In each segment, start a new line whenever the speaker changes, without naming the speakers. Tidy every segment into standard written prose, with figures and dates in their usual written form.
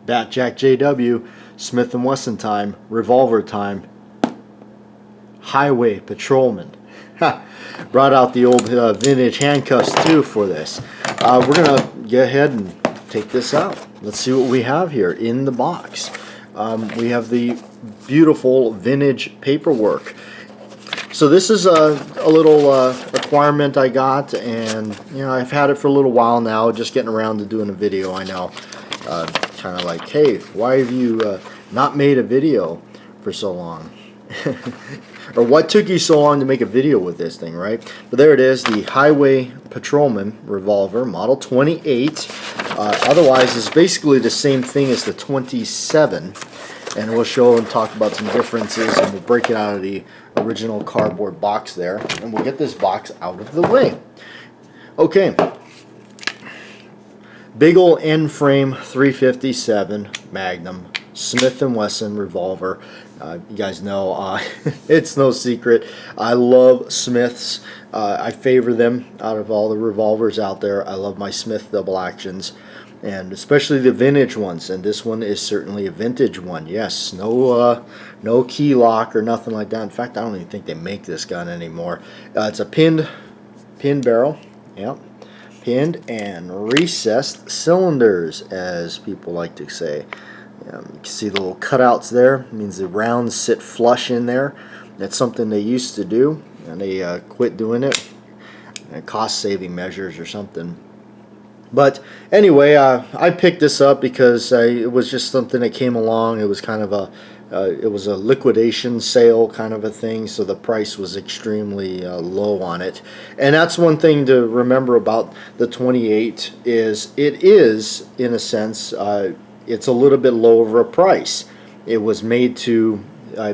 BATJAC JW, Smith & Wesson time, revolver time, highway patrolman. Brought out the old vintage handcuffs too for this. We're going to go ahead and take this out. Let's see what we have here in the box. We have the beautiful vintage paperwork. So this is a little requirement I got, and you know, I've had it for a little while now, just getting around to doing a video. I know, kind of like, hey, why have you not made a video for so long? Or what took you so long to make a video with this thing, right? But there it is, the Highway Patrolman revolver, model 28. Otherwise, it's basically the same thing as the 27. And we'll show and talk about some differences, and we'll break it out of the original cardboard box there, and we'll get this box out of the way. Okay. Big ol' end frame 357 Magnum Smith & Wesson revolver. You guys know, it's no secret, I love Smiths. I favor them out of all the revolvers out there. I love my Smith double actions, and especially the vintage ones, and this one is certainly a vintage one. Yes, no key lock or nothing like that. In fact, I don't even think they make this gun anymore. It's a pinned barrel, yep, pinned and recessed cylinders, as people like to say. You can see the little cutouts there. It means the rounds sit flush in there. That's something they used to do, and they quit doing it. Cost-saving measures or something. But anyway, I picked this up because it was just something that came along. It was kind of it was a liquidation sale kind of a thing, so the price was extremely low on it. And that's one thing to remember about the 28 is it is, in a sense, it's a little bit lower a price. It was made to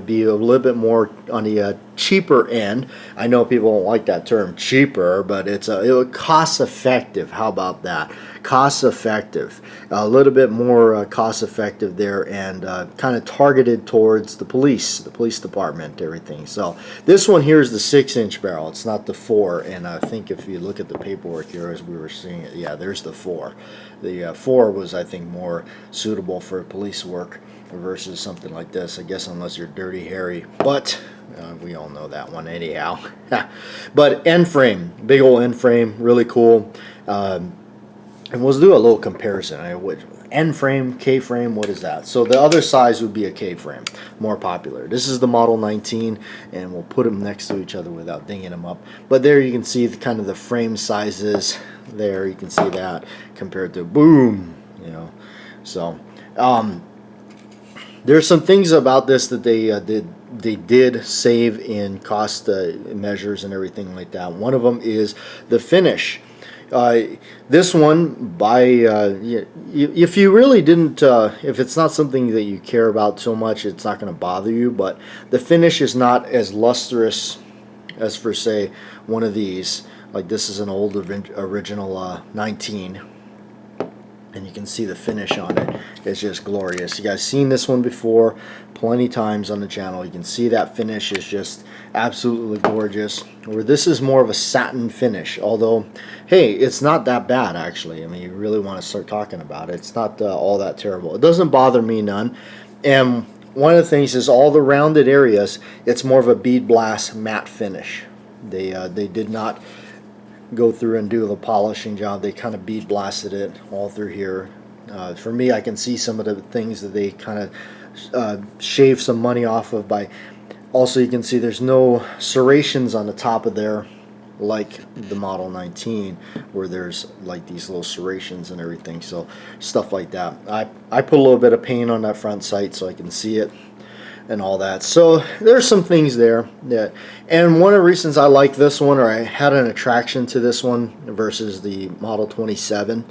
be a little bit more on the cheaper end. I know people don't like that term, cheaper, but it was cost effective. How about that? Cost effective. A little bit more cost effective there, and kind of targeted towards the police department, everything. So this one here is the 6-inch barrel. It's not the 4, and I think if you look at the paperwork here as we were seeing it, yeah, there's the 4. The 4 was, I think, more suitable for police work versus something like this, I guess, unless you're Dirty Harry, but we all know that one anyhow. But end frame, big old end frame, really cool. And we'll do a little comparison. End frame, K frame, what is that? So the other size would be a K frame, more popular. This is the model 19, and we'll put them next to each other without dinging them up. But there you can see kind of the frame sizes there. You can see that compared to boom, you know. So there's some things about this that they did save in cost measures and everything like that. One of them is the finish. This one, if you really didn't, if it's not something that you care about so much, it's not going to bother you. But the finish is not as lustrous as, for say, one of these. Like this is an old original 19. And you can see the finish on it. It's just glorious. You guys seen this one before plenty times on the channel. You can see that finish is just absolutely gorgeous. Where this is more of a satin finish. Although, hey, it's not that bad actually. I mean, you really want to start talking about it. It's not all that terrible. It doesn't bother me none. And one of the things is all the rounded areas, it's more of a bead blast matte finish. They did not go through and do the polishing job. They kind of bead blasted it all through here. For me, I can see some of the things that they kind of shave some money off of by. Also, you can see there's no serrations on the top of there like the Model 19, where there's like these little serrations and everything. So stuff like that. I put a little bit of paint on that front sight so I can see it and all that. So there's some things there that, and one of the reasons I like this one, or I had an attraction to this one versus the Model 27,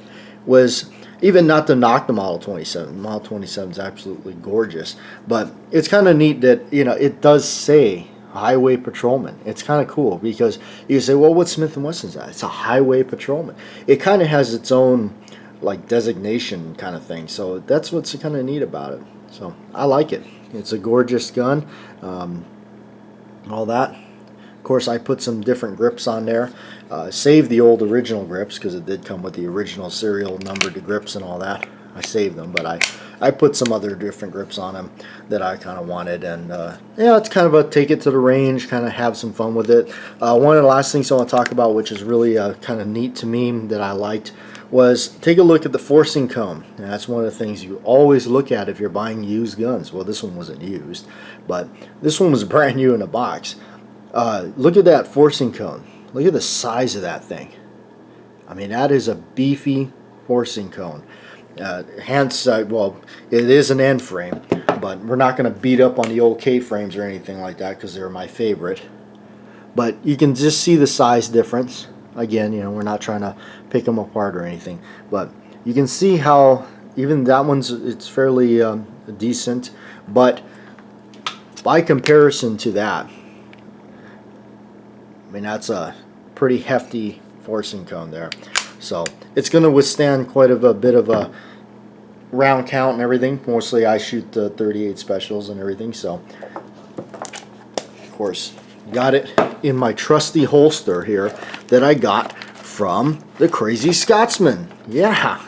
was even not to knock the Model 27. The Model 27 is absolutely gorgeous, but it's kind of neat that, you know, it does say Highway Patrolman. It's kind of cool because you say, well, what's Smith & Wesson's at? It's a Highway Patrolman. It kind of has its own like designation kind of thing. So that's what's kind of neat about it. So I like it. It's a gorgeous gun. All that. Of course, I put some different grips on there. Save the old original grips because it did come with the original serial numbered grips and all that. I saved them, but I put some other different grips on them that I kind of wanted, and yeah, it's kind of a take it to the range, kind of have some fun with it. One of the last things I want to talk about, which is really kind of neat to me that I liked, was take a look at the forcing cone. And that's one of the things you always look at if you're buying used guns. Well, this one wasn't used, but this one was brand new in a box. Look at that forcing cone. Look at the size of that thing. I mean, that is a beefy forcing cone. Hence, well, it is an end frame, but we're not going to beat up on the old K-frames or anything like that because they're my favorite. But you can just see the size difference. Again, you know, we're not trying to pick them apart or anything, but you can see how even that one's, it's fairly decent, but by comparison to that, I mean, that's a pretty hefty forcing cone there. So it's going to withstand quite a bit of a round count and everything. Mostly I shoot the 38 specials and everything, so of course got it in my trusty holster here that I got from the Crazy Scotsman. Yeah,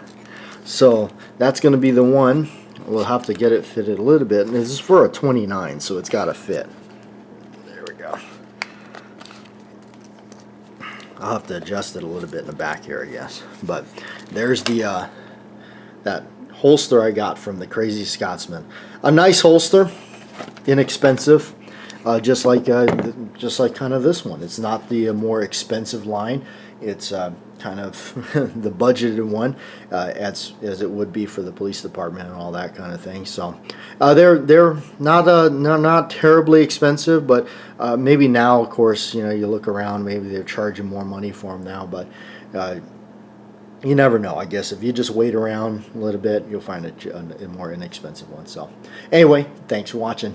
so that's going to be the one. We'll have to get it fitted a little bit, and this is for a 29, so it's got to fit. There we go. I'll have to adjust it a little bit in the back here, I guess. But there's the that holster I got from the Crazy Scotsman. A nice holster, inexpensive. Just like kind of this one. It's not the more expensive line. It's kind of the budgeted one, as it would be for the police department and all that kind of thing. So they're not terribly expensive, but maybe now, of course, you know, you look around, maybe they're charging more money for them now, but you never know. I guess if you just wait around a little bit, you'll find a more inexpensive one. So anyway, thanks for watching.